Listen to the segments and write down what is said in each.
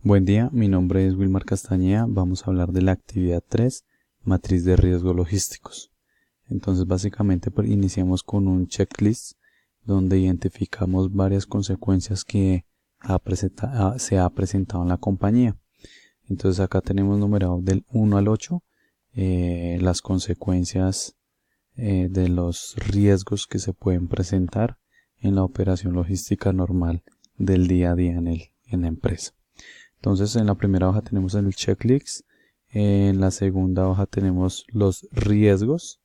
Buen día, mi nombre es Wilmar Castañeda. Vamos a hablar de la actividad 3, matriz de riesgos logísticos. Entonces, básicamente, iniciamos con un checklist donde identificamos varias consecuencias que se ha presentado en la compañía. Entonces, acá tenemos numerados del 1 al 8 las consecuencias de los riesgos que se pueden presentar en la operación logística normal del día a día en la empresa. Entonces en la primera hoja tenemos el checklist, en la segunda hoja tenemos los riesgos,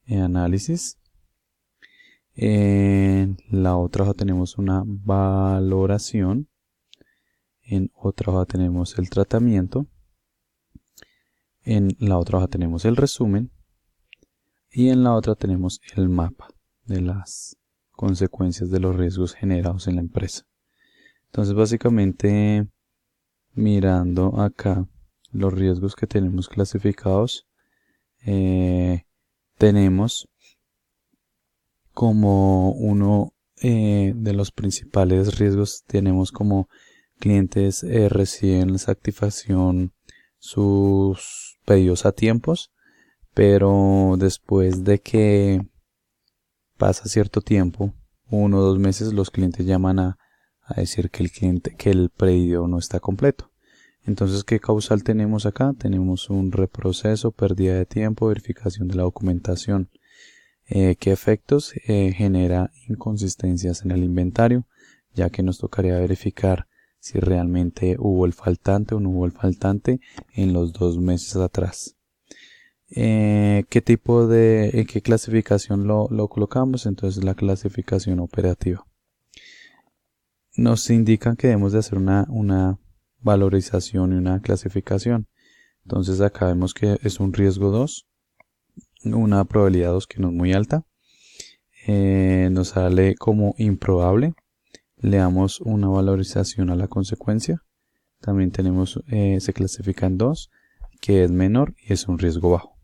análisis, en la otra hoja tenemos una valoración, en otra hoja tenemos el tratamiento, en la otra hoja tenemos el resumen y en la otra tenemos el mapa de las consecuencias de los riesgos generados en la empresa. Entonces básicamente, mirando acá los riesgos que tenemos clasificados, tenemos como uno de los principales riesgos, tenemos como clientes reciben satisfacción sus pedidos a tiempos, pero después de que pasa cierto tiempo, 1 o 2 meses, los clientes llaman a decir que el pedido no está completo. Entonces, ¿qué causal tenemos acá? Tenemos un reproceso, pérdida de tiempo, verificación de la documentación. ¿Qué efectos? Genera inconsistencias en el inventario, ya que nos tocaría verificar si realmente hubo el faltante o no hubo el faltante en los 2 meses atrás. ¿En qué clasificación lo colocamos? Entonces, la clasificación operativa. Nos indican que debemos de hacer una valorización y una clasificación. Entonces acá vemos que es un riesgo 2, una probabilidad 2 que no es muy alta. Nos sale como improbable. Le damos una valorización a la consecuencia. También tenemos, se clasifica en 2, que es menor y es un riesgo bajo.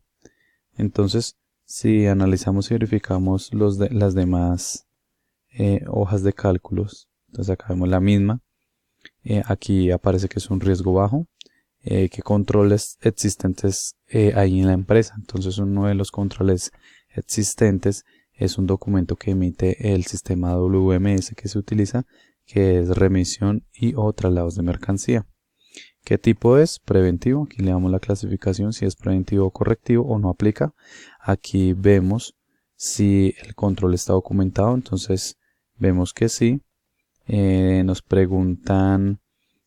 Entonces, si analizamos y verificamos las demás hojas de cálculos, entonces acá vemos la misma. Aquí aparece que es un riesgo bajo. ¿Qué controles existentes hay en la empresa? Entonces uno de los controles existentes es un documento que emite el sistema WMS que se utiliza, que es remisión y o traslados de mercancía. ¿Qué tipo es? Preventivo. Aquí le damos la clasificación si es preventivo o correctivo o no aplica. Aquí vemos si el control está documentado, entonces vemos que sí. Nos preguntan,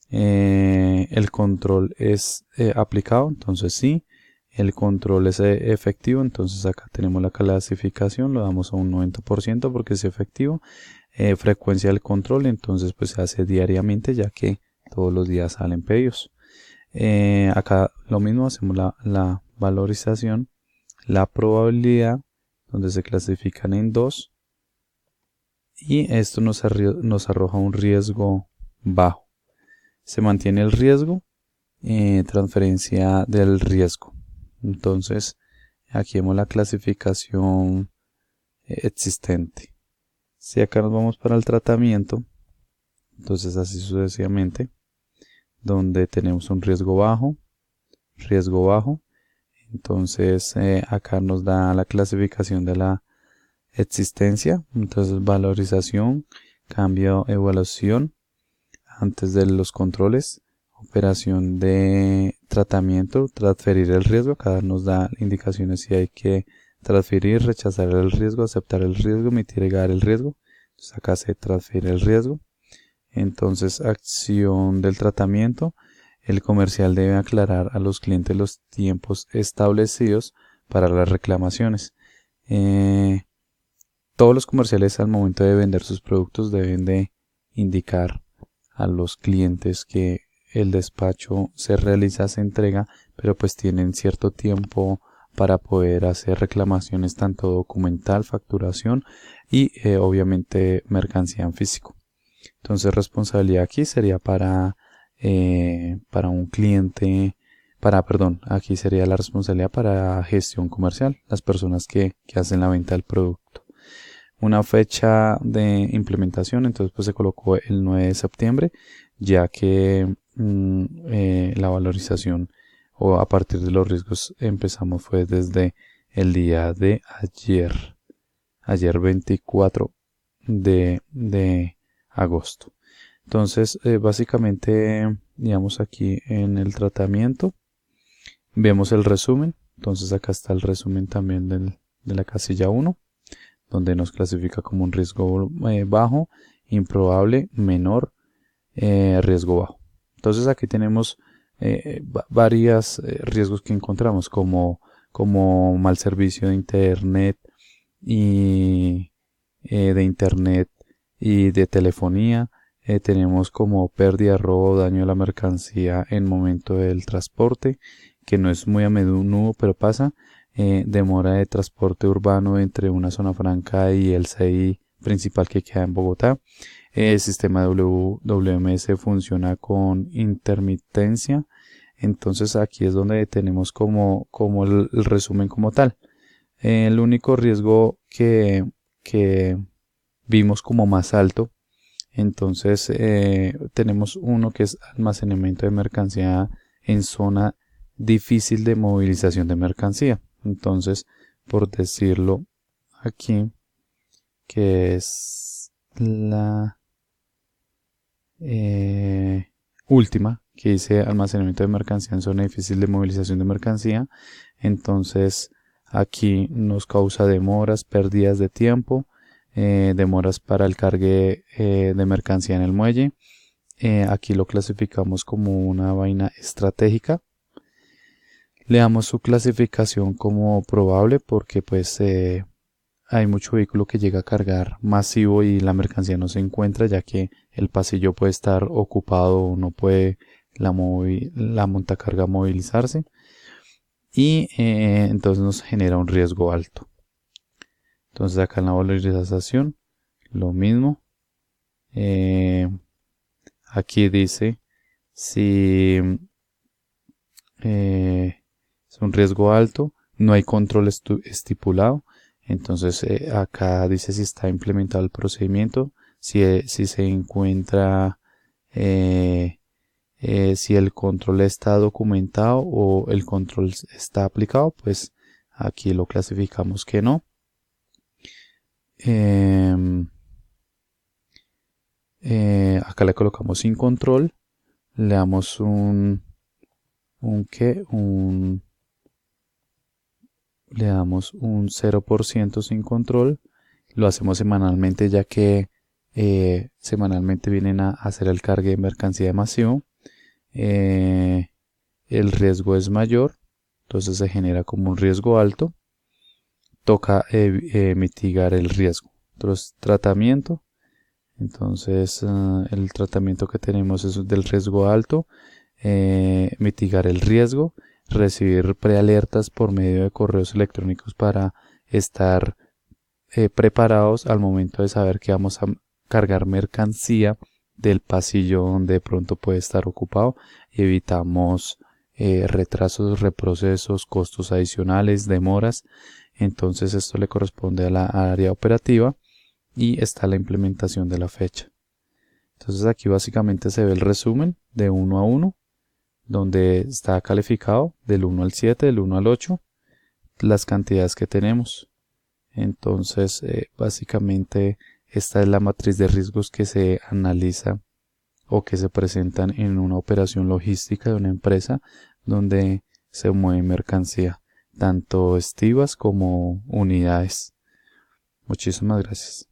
¿el control es aplicado? Entonces sí. El control es efectivo, entonces acá tenemos la clasificación, lo damos a un 90% porque es efectivo. Frecuencia del control, entonces pues se hace diariamente, ya que todos los días salen pedidos. Acá lo mismo, hacemos la valorización, la probabilidad, donde se clasifican en 2. Y esto nos arroja un riesgo bajo. Se mantiene el riesgo, transferencia del riesgo. Entonces, aquí vemos la clasificación existente. Si acá nos vamos para el tratamiento, entonces así sucesivamente, donde tenemos un riesgo bajo, entonces acá nos da la clasificación de la existencia, entonces valorización, cambio, evaluación antes de los controles, operación de tratamiento, transferir el riesgo, acá nos da indicaciones si hay que transferir, rechazar el riesgo, aceptar el riesgo, mitigar el riesgo. Entonces acá se transfiere el riesgo. Entonces, acción del tratamiento, el comercial debe aclarar a los clientes los tiempos establecidos para las reclamaciones. Todos los comerciales al momento de vender sus productos deben de indicar a los clientes que el despacho se realiza, se entrega, pero pues tienen cierto tiempo para poder hacer reclamaciones tanto documental, facturación y obviamente mercancía en físico. Entonces responsabilidad aquí sería para un cliente, aquí sería la responsabilidad para gestión comercial, las personas que hacen la venta del producto. Una fecha de implementación, entonces pues se colocó el 9 de septiembre, ya que la valorización o a partir de los riesgos empezamos fue desde el día de ayer 24 de agosto. Entonces, básicamente, digamos aquí en el tratamiento, vemos el resumen. Entonces acá está el resumen también de la casilla 1, donde nos clasifica como un riesgo bajo, improbable, menor, riesgo bajo. Entonces aquí tenemos varios riesgos que encontramos como mal servicio de internet y de telefonía. Tenemos como pérdida, robo, daño a la mercancía en momento del transporte, que no es muy a menudo, pero pasa. Demora de transporte urbano entre una zona franca y el CI principal que queda en Bogotá. El sistema WMS funciona con intermitencia. Entonces aquí es donde tenemos como el resumen como tal. El único riesgo que vimos como más alto, entonces tenemos uno que es almacenamiento de mercancía en zona difícil de movilización de mercancía. Entonces, por decirlo aquí, que es la última, que dice almacenamiento de mercancía en zona difícil de movilización de mercancía. Entonces aquí nos causa demoras, pérdidas de tiempo, demoras para el cargue de mercancía en el muelle. Aquí lo clasificamos como una vaina estratégica. Le damos su clasificación como probable porque pues hay mucho vehículo que llega a cargar masivo y la mercancía no se encuentra, ya que el pasillo puede estar ocupado o no puede la montacarga movilizarse, y entonces nos genera un riesgo alto. Entonces acá en la valorización lo mismo. Aquí dice si es un riesgo alto, no hay control estipulado. Entonces acá dice si está implementado el procedimiento, si se encuentra, si el control está documentado o el control está aplicado, pues aquí lo clasificamos que no. Acá le colocamos sin control, le damos le damos un 0% sin control. Lo hacemos semanalmente, ya que semanalmente vienen a hacer el cargue de mercancía de masivo. El riesgo es mayor, entonces se genera como un riesgo alto. Toca mitigar el riesgo. Entonces, tratamiento. Entonces, el tratamiento que tenemos es del riesgo alto. Mitigar el riesgo, recibir prealertas por medio de correos electrónicos para estar preparados al momento de saber que vamos a cargar mercancía del pasillo donde de pronto puede estar ocupado, y evitamos retrasos, reprocesos, costos adicionales, demoras. Entonces esto le corresponde a la área operativa y está la implementación de la fecha. Entonces aquí básicamente se ve el resumen de 1 a 1, donde está calificado del 1 al 7, del 1 al 8, las cantidades que tenemos. Entonces, básicamente esta es la matriz de riesgos que se analiza o que se presentan en una operación logística de una empresa donde se mueve mercancía, tanto estivas como unidades. Muchísimas gracias.